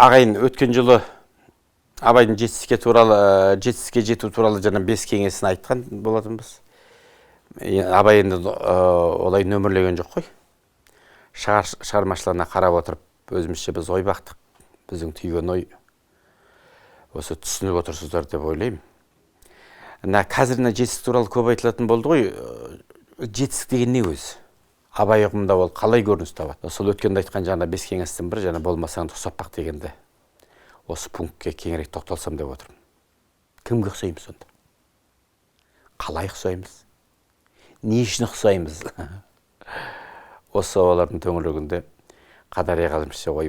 Ағайын, өткен жылы Абайдың жетістікке жету туралы жаңа 5 кеңесін айтқан болатынбыз. Абай енді олай нөмірлеген жоқ қой. Шығармашылығына қарап отырып, өзімізше біз ой бақтық. Біздің түйген ой осы түсініп отырсыздар деп ойлаймын. Қазіріне жетістік туралы көп айтылатын болды ғой. Жетістік деген не өзі? Абай ұғымында ол қалай көрініс табады? Сол өткенде айтқан жаңа 5 кеңестің бірі жаңа болмасаң ұқсап дегенде осы пунктке кеңірек тоқталсам деп отырмын. Кімге ұқсаймыз сонда? Қалай ұқсаймыз? Не үшін ұқсаймыз? Осы олардың төңірегінде қадария қалымшы ой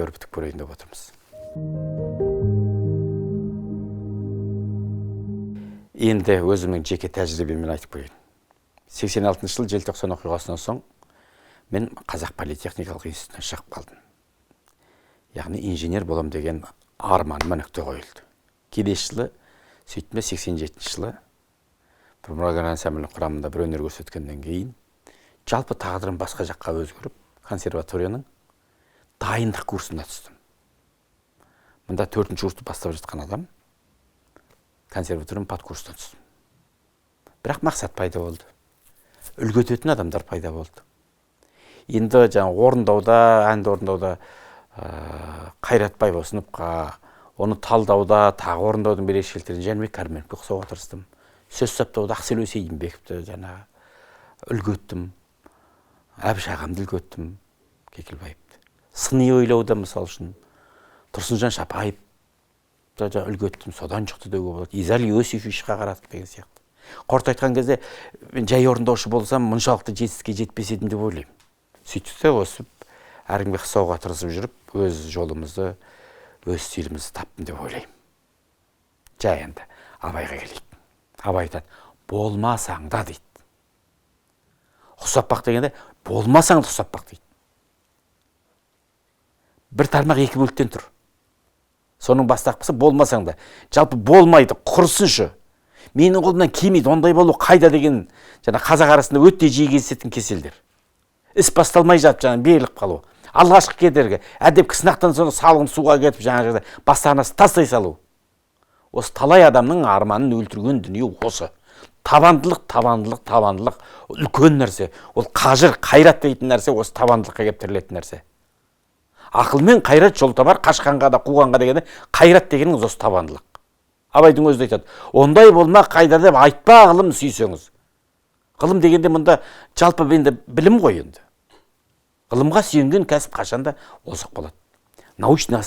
өрбітіп көрейін деп отырмыз. Енді өзімнің жеке тәжірибеммен айтып қояйын. 86 жыл желтоқсан оқиғасынан соң мен Қазақ политехникалық институтына шығып қалдым. Яғни инженер болам деген арманыма нүкте қойылды. Келесі жылы, сөйтпе 87 жылы бір мұрагер ансамблінің құрамында бір өнер көрсеткеннен кейін жалпы тағдырым басқа жаққа өзгеріп, консерваторияның дайындық курсына түстім. Мұнда 4-ші курсты бастап жатқан адам консерваторияның подкурсына түстім. Бірақ мақсат пайда болды. Үлгі ететін адамдар пайда болды. Енді жаңа әнді орындауда Қайратбай Осыновқа, оны талдауда, тағы орындаудың ерекшеліктерін Жәнібек Кәрменовке ұқсауға тырыстым. Сөз саптауда Ақсел Өсейінбековті жаңа үлгі еттім. Әбіш ағамды үлгі еттім, Кекілбаевты. Сыни ойлауда мысал үшін Тұрсынжан Шапаевты үлгі еттім, содан шықты деуге болады. Изаль Иосифовичқа қарадық деген сияқты. Қорыта айтқан кезде мен жай орындаушы болсам, мұншалықты жетістікке жетпес едім деп ойлаймын. Сөйтті осып, әркімге қысауға тырысып жүріп, өз жолымызды, өз стилімізді таптым деп ойлаймын. Жай енді Абайға келейік. Абай айтады, болмасаң да дейді. Ұқсап дегенде, болмасаң да ұқсап дейді. Бір тармақ 2 бөліктен тұр. Соның бастапқысы болмасаң да. Жалпы болмайды, құрысыншы. Менің қолымнан келмейді, ондай болу қайда деген жаңа қазақ арасында өте жиі кездесетін кеселдер. Іс басталмай жатып жаңа беріліп қалу. Алғашқы кедергі, әдепкі сынақтан соң салғын суға кетіп жаңа бастағанасы тастай салу. Осы талай адамның арманын өлтірген дүние осы. Табандылық, үлкен нәрсе. Ол қажыр, қайрат дейтін нәрсе, осы табандылыққа кеп тірелетін нәрсе. Ақыл мен қайрат жол табар, қашқанға да қуғанға дегенде қайрат дегеніңіз осы табандылық. Абайдың өзі айтады, ондай болма қайда деп айтпа ғылым сүйсеңіз. Ғылым дегенде мұнда жалпы бенде білім ғой енді. Ғылымға сүйенген кәсіп қашанда озық болады. Научный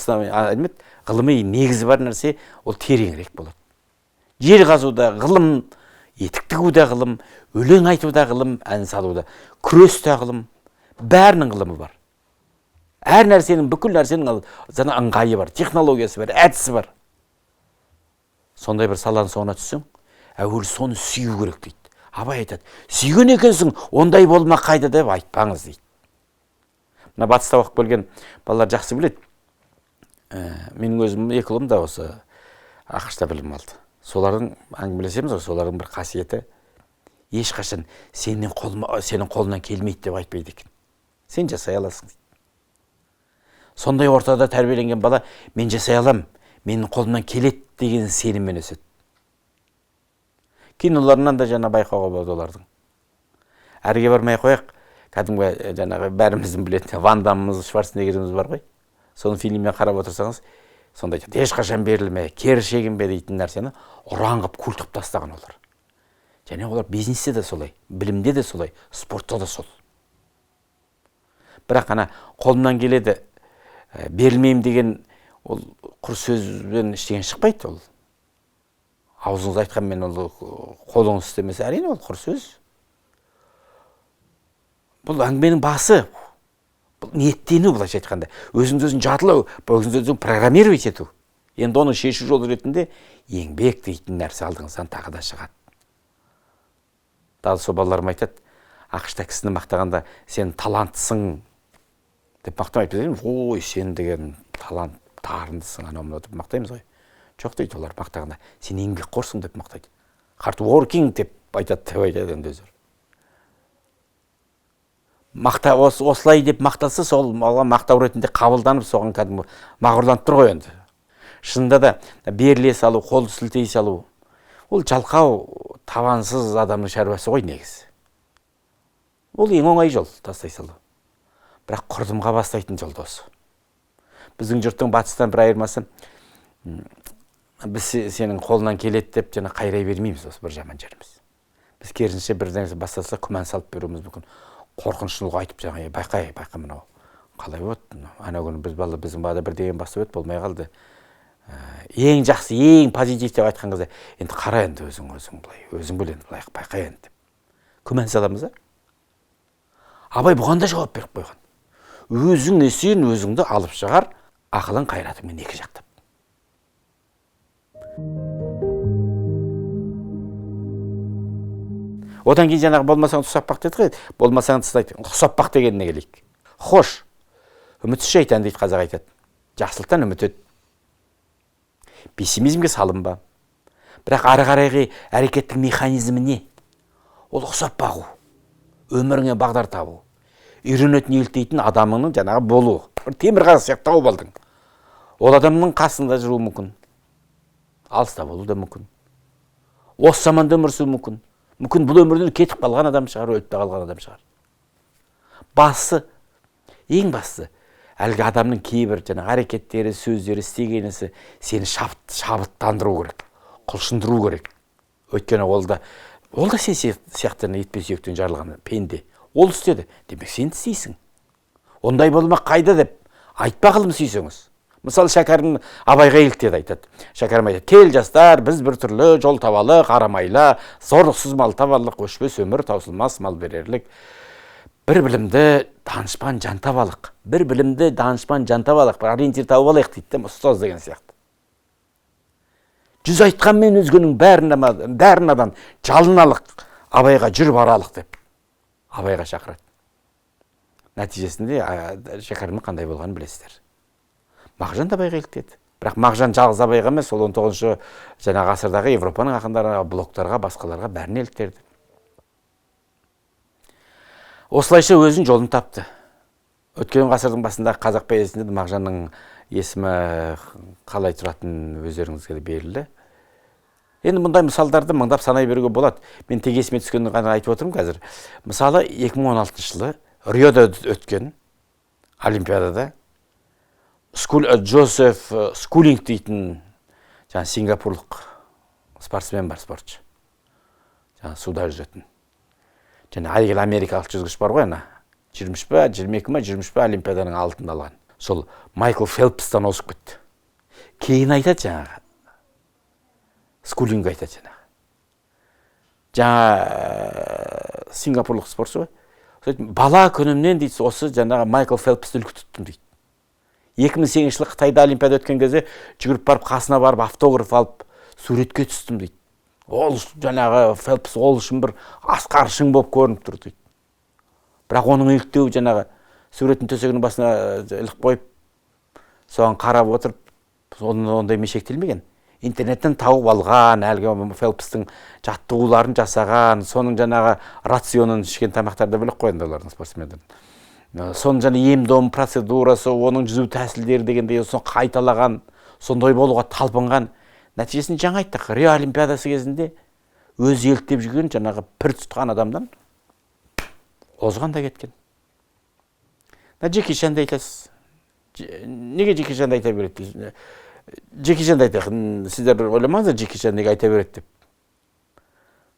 ғылымы негізі бар нәрсе ол тереңірек болады. Жер қазуда ғылым, етік тігуде ғылым, өлең айтуда ғылым, ән салуда, күресте ғылым, бәрінің ғылымы бар. Әр нәрсенің, бүкіл нәрсенің ыңғайы бар, технологиясы бар, әдісі бар. Сондай бір саланы соңына түссең, әуелі соны сүю керек дейді. Абай айтады, сүйген екенсің, ондай болма қайда деп айтпаңыз дейді. Мына батыста оқып келген балалар жақсы біледі. Менің өзім 2 ұлым да осы ақшта білім алды. Солардың әңгімелесеміз, солардың бір қасиеті ешқашан сенің қолынан келмейді деп айтпайды екен. Сен жасай аласың дейді. Сондай ортада тәрбиеленген бала, мен жасай алам, менің қолымнан келет деген сеніммен өседі. Киноларынан да жаңа байқауға болады олардың. Әрге бармай қояқ, кәдімгі жаңағы бәріміздің білетін Ван Даммыз, Шварценеггеріміз бар ғой. Соның фильммен қарап отырсаңыз, сондай ешқашан берілме, кері шегінбе дейтін нәрсені ұран қып күлтіп тастаған олар. Және олар бизнесте де солай, білімде де солай, спортта да сол. Бірақ ана қолымнан келеді, берілмеймін деген ол құр сөзбен іштеген шықпайды ол. Аузыңыз айтқанмен ол қолыңыз істемесе, әрине ол құр сөз. Бұл әңгіменің басы, бұл ниеттену былайша айтқанда. Өзіңді-өзің жадылау, өзіңді-өзің программировать ету. Енді оны шешу жолы ретінде еңбек дейтін нәрсе алдыңыздан тағы да шығады. Дәл сол балаларым айтады, ақшта кісіні мақтағанда сен таланттысың деп мақтамайды. Ой, сен деген талант, дарындысың, анау деп мақтаймыз ғой. Жоқ дейді олар мақтағанда, сен еңбекқорсың деп мақтайды. Hard working деп айтады деп айтады енді өздері. осылай деп мақталса, сол мақтау ретінде қабылданып, соған кәдімгі мағұрланып тұр ғой енді. Шынында да беріле салу, қол сілтей салу, ол жалқау, табансыз адамның шаруасы ғой негізі. Ол ең оңай жол, тастай салу. Бірақ құрдымға бастайтын жол осы. Біздің жұрттың батыстан бір айырмасы, біз сенің қолынан келеді деп жаңа қайрай бермейміз, осы бір жаман жеріміз. Біз керісінше бірдеңе бастаса күмән салып беруіміз мүмкін. Қорқынышлық айтып жаңа байқа мынау. Қалай болды? Ана күні біздің балада бір деген бастап еді, болмай қалды. Ең жақсы, ең позитив деп айтқан кезде, енді қара енді өзің былай, өзің біл енді былай байқа енді. Күмән саламыз, Абай бұғанда жауап беріп қойған. Өзің есен өзіңді алып шығар, ақылын қайратымен екі жақтап. Одан кейін жаңағы болмасаң ұқсап деді ғой, болмасаң ұқсап дегеніне келейік. Хош, үмітсіз шайтан дейді, қазақ айтады. Жақсылықтан үміт ет. Пессимизмге салынба. Бірақ ары қарайғы әрекеттің механизмі не? Ол ұқсап бағу, өміріңе бағдар табу, үйренетін елтейтін адамыңның жаңағы болу. Бір темір қағаз сияқты тауып алдың. Ол адамның қасында жүру мүмкін. Алыста болу да мүмкін. Осы заманда өмір сүру мүмкін. Мүмкін бұл өмірден кетіп қалған адам шығар, өліп те қалған адам шығар. Ең басты, әлгі адамның кейбір жаңағы әрекеттері, сөздері, істегенісі сені шабыттандыру керек, құлшындыру керек. Өйткені ол да сен сияқты етпе сүйектен жарылған пенде. Ол істеді, демек сен істейсің. Ондай болмақ қайда деп айтпа қылым сүйсеңіз. Мысалы, Хәкім Абайға еліктеді, айтады. Хәкім айтады: "Кел жастар, біз бір түрлі жол табалық, арамайла, зорлықсыз мал табалық, өшпес өмір, таусылмас мал берерлік. Бір білімді данышпан жан табалық. Бір білімді данышпан жан табалық, бір ориентир тауып алайық" дейді, ұстаз деген сияқты. Жүз айтқанмен өзгенің бәрінадан жалыналық, Абайға жүр баралық деп Абайға шақырады. Нәтижесінде Хәкімнің қандай болғанын білесіздер. Мағжан да Абайға еліктеді. Бірақ Мағжан жалғыз Абайға емес, ол 19 жаңа ғасырдағы Европаның ақындары, блоктарға, басқаларға бәріне еліктеді. Осылайша өзін жолын тапты. Өткен ғасырдың басында қазақ поэзиясында Мағжанның есімі қалай тұратын өздеріңізге белгілі. Енді мұндай мысалдарды мыңдап санай беруге болады. Мен тек есіме түскенін ғана айтып отырмын қазір. Мысалы, 2016 жылы Риода өткен Олимпиадада Джозеф Скулинг дейтін сингапурлық спортсмен бар, спортшы. Суда жүзетін. Әйгілі америкалық жүзгіш бар ғой, 20 па, 22 ма, 23 па Олимпиаданың алтын алған. Сол Майкл Фелпстан озып кетті. Кейін айтады жаңағы. Скулинг айтады жаңағы. Сингапурлық спортшы ғой. Бала күнімнен дейді, осы жаңағы Майкл Фелпсті үлгі тұттым дейді. 2008 жылы Қытайда Олимпиада өткен кезде жүгіріп барып, қасына барып, автограф алып, суретке түстім дейді. Ол жаңағы Фелпс ол үшін бір асқар шың болып көрініп тұр дейді. Бірақ оның еліктеу жаңағы суретін төсегінің басына іліп қойып, соған қарап отырып, ондай мешектелмеген. Интернеттен тауып алған, әлгі Фелпстің жаттығуларын жасаған, соның жаңағы рационын ішкен тамақтарды біліп қойды олардың спортсмендердің. Соның жаңа ем-дом процедурасы, оның жүзу тәсілдері дегенде соны қайталаған, сондай болуға талпынған. Нәтижесін жаңа айттық, Рио Олимпиадасы кезінде өз еліктеп жүрген жаңағы пір тұтқан адамдан озған да кеткен. Джеки Чанды айтасыз. Неге Джеки Чанды айта береді? Джеки Чанды айтады. Сіздер ойламаңыздар Джеки Чан неге айта береді деп.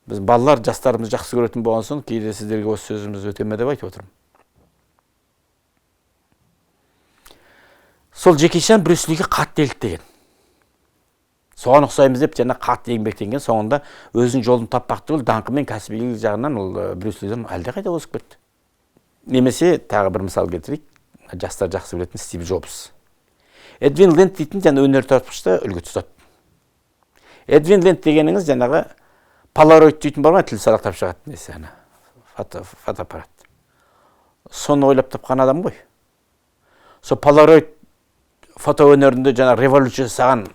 Біз балалар, жастарымыз жақсы көретін болған соң, кейде сіздерге осы сөзіміз өте ме деп айтып отырмын. Сол Джеки Чан Брюс Лиге қатты еліктеген. Соған ұқсаймыз деп жаңа қатты еңбектенген, соңында өзінің жолын таппақ түгіл даңқы мен кәсібилік жағынан ол Брюс Лиден әлдеқайда озып кетті. Немесе тағы бір мысал келтірейік, жастар жақсы білетін Стив Джобс. Эдвин Ленд дейтін жаңа өнертапқышты үлгі тұтады. Эдвин Ленд дегеніңіз жаңағы полароид дейтін бар ма, тіл сарақтап шығады несі, фотоаппарат. Соны ойлап тапқан адам ғой. Сол полароид фото өнерінде жаңа революция жасаған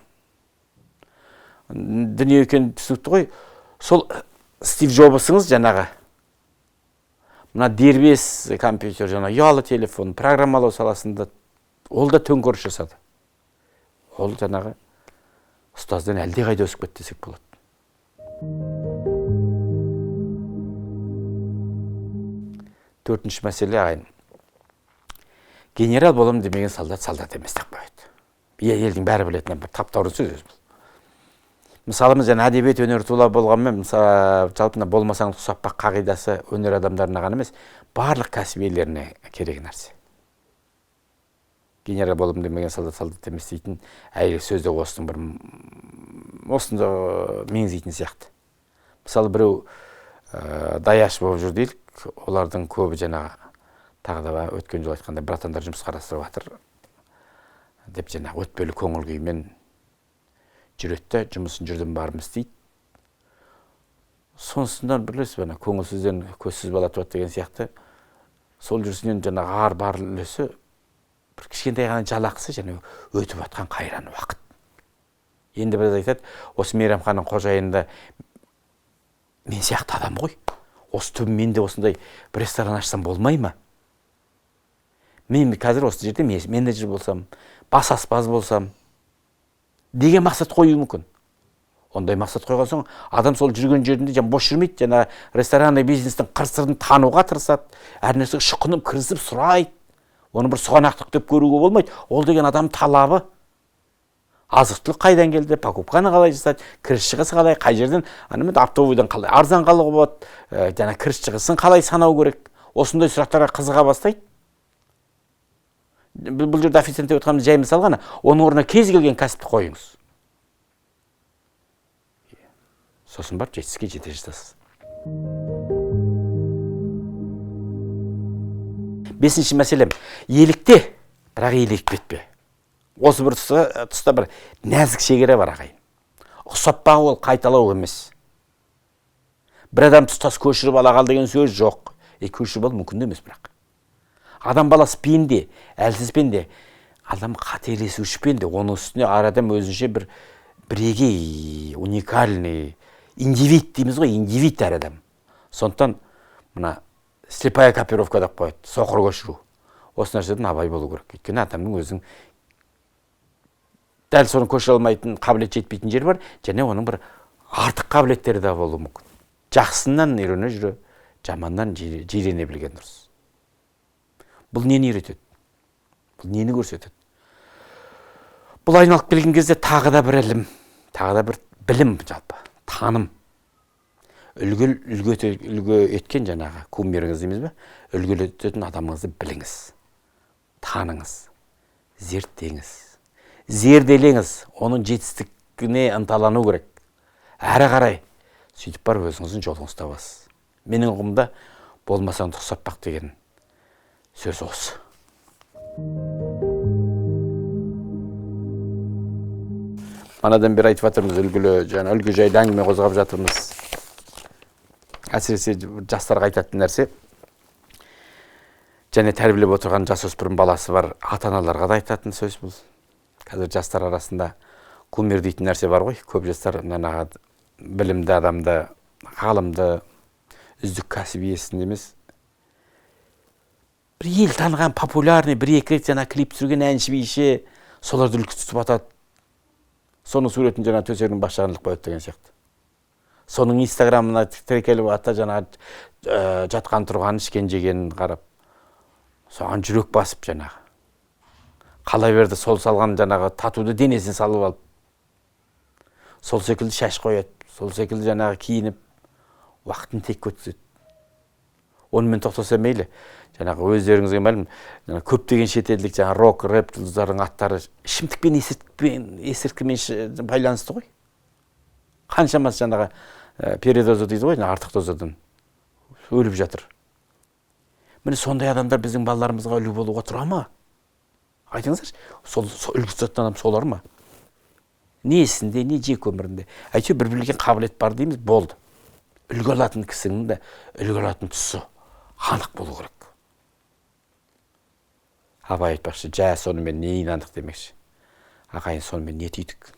дүние екенін түсінікті ғой. Сол Стив Джобсыңыз жаңағы мына дербес компьютер, жаңа ұялы телефон, программалау саласында ол да төңкеріс жасады. Ол жаңағы ұстаздан әлде қайда өсіп кетті десек болады. Төртінші мәселе ағайын. Генерал болам демеген солдат емес деп қояды. Елдің бәрі білетін бір таптаурын сөз. Мысалымыз және әдебиет өнер тула болғанмен, мысалы жалпы болмасаң ұқсап қағидасы өнер адамдарына ғана емес, барлық кәсібилеріне керек нәрсе. Генерал болам демеген солдат емес дейтін әйел сөзді осында меңзейтін сияқты. Мысалы біреу даяш болып жүр дейік, олардың көбі жаңағы тағы да өткен жыл айтқанда братандар жұмыс қарастырып жатыр деп жаңағы өтпелі көңіл күймен жүреді, жұмысын жүрдім бармыз дейді. Сонысынан білесіз, көңілсізден көзсіз бала туады деген сияқты, сол жүрісінен жаңағы бар үлесі бір кішкентай ғана жалақысы және өтіп жатқан қайран уақыт. Енді біраз айтады, осы мейрамхананың қожайынында мен сияқты адам ғой. Осы түбі мен де осындай бір ресторан ашсам болмай ма? Мен қазір осы жерде менеджер болсам, бас аспаз болсам деген мақсат қою мүмкін. Ондай мақсат қойған соң, адам сол жүрген жерінде бос жүрмейді, жаңа ресторанный бизнестің қыр-сырын тануға тырысады, әр нәрсеге шұқынып кірісіп сұрайды. Оны бір сұғанақтық деп көруге болмайды. Ол деген адам талабы. Азық-түлік қайдан келді, покупканы қалай жасады, кіріс шығысы қалай, қай жерден, автовойдан қалай арзан қалуға болады, жаңа кіріс шығысын қалай санау керек. Осындай сұрақтарға қызыға бастайды. Бұл жерде официант деп отқанымыз жай мысал ғана, оның орнына кез келген кәсіпті қойыңыз. Сосын барып жетістікке жете жатасыз. Бесінші мәселем, елікте, бірақ елікпетпе. Осы бір тұста бір нәзік шегері бар ағайын. Ұқсап ол қайталау емес. Бір адам тұстас көшіріп ала қал деген сөз жоқ. Көшіріп ал мүмкін емес бірақ. Адам баласы пенде, әлсіз пенде, адам қателесуші пенде, оның үстіне адам өзінше бір бірегей, уникальный индивид дейміз ғой, индивид әр адам. Сондықтан мына слепая копировка деп қояды, соқыр көшіру. Осы нәрседен абай болу керек. Өйткені адамның өзінің дәл соны көшіре алмайтын, қабілет жетпейтін жер бар, және оның бір артық қабілеттері де болуы мүмкін. Жақсынан үйрене жүре, жаманнан жирене білген дұрыс. Бұл нені үйретеді? Бұл нені көрсетеді? Бұл айналып келген кезде тағы да бір ілім, тағы да бір білім жалпы, таным. Үлгі еткен жаңағы кумиріңіз дейміз бе? Үлгі ететін адамыңызды біліңіз, таныңыз, зерттеңіз, зерделеңіз, оның жетістігіне ынталану керек. Әрі қарай сөйтіп бар өзіңіздің жолыңызды табасыз. Менің ұғымда болмасаң ұқсап деген сөз осы. Манадан бері айтып жатырмыз, үлгі жайды әңгіме қозғап жатырмыз. Әсіресе жастарға айтатын нәрсе, және тәрбиелеп отырған жасөспірім баласы бар ата-аналарға да айтатын сөз бұл. Қазір жастар арасында кумир дейтін нәрсе бар ғой. Көп жастар білімді адамды, ғалымды, үздік кәсіп иесін емес, бір ел таныған, популярный, бір-екі рет клип түсірген әнші биші, соларды үлгі тұтып атады. Соның суретін төсегінің басжағын іліп қояды деген сияқты. Соның инстаграмына тіркеліп ата жатқан тұрған ішкен жегенін қарап, соған жүрек басып қалай берді сол салған татуды денесіне салып алып, сол секілді шаш қояды, сол секілді киініп, уақытын тек өткізеді. Онымен тоқтаса мейлі. Өздеріңізге мәлім, көптеген шетелдік рок, рэп жұлдыздардың аттары ішімдікпен, есірткімен байланысты ғой. Қаншамасы передоза дейді ғой, артық дозадан өліп жатыр. Міне сондай адамдар біздің балаларымызға үлгі болуға тұра ма? Айтыңыздаршы, үлгі тұтатын адам солар ма? Не ісінде, не жек өмірінде. Әйтеуір бір білген қабілет бар дейміз, болды. Үлгі алатын кісінің де үлгі алатын тұсы анық болу керек. Абай айтпақшы, сонымен не инандық демекші. Ағайын, сонымен не түйдік?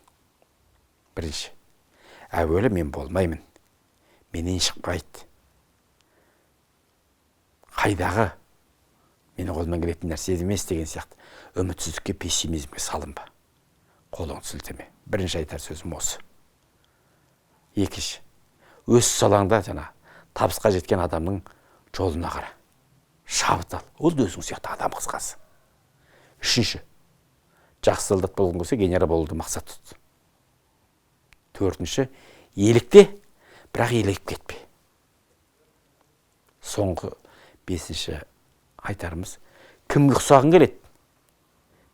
Бірінші, әуелі мен болмаймын. Менен шықпайды. қайдағы менің қолымнан келетін нәрсе емес деген сияқты үмітсіздікке, пессимизмге салынба. Қолыңды сілтеме. Бірінші айтар сөзім осы. Екінші, өз салаңда табысқа жеткен адамның жолына қара. Шабыт ал. Ол да өзің сияқты адам қысқасы. Үшінші, жақсылдық болғың келсе, генерал болуды мақсат тұт. Төртінші, елікте, бірақ елігіп кетпе. Соңғы бесінші айтарымыз, кімге ұқсағың келеді?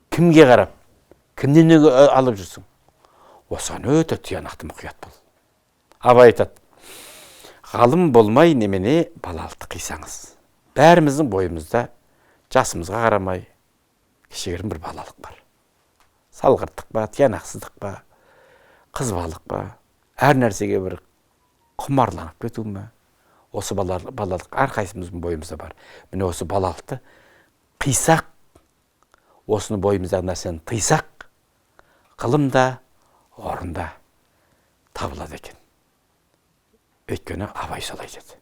Кімге қарап? Кімнен алып жүрсің? Осыған өте тиянақты мұқият бол. Абай айтады, ғалым болмай немене балалықты қисаңыз. Бәріміздің бойымызда жасымызға қарамай кішігірім бір балалық бар. Салғырттық па, тиянақсыздық па, қызбалық па, әр нәрсеге бір құмарланып кету ме? Осы балалық әрқайсымыздың бойымызда бар. Міне осы балалықты қисақ, осыны бойымыздағы нәрсені тыйсақ, ғылымда, орында табылады екен. Өйткені Абай солай деді.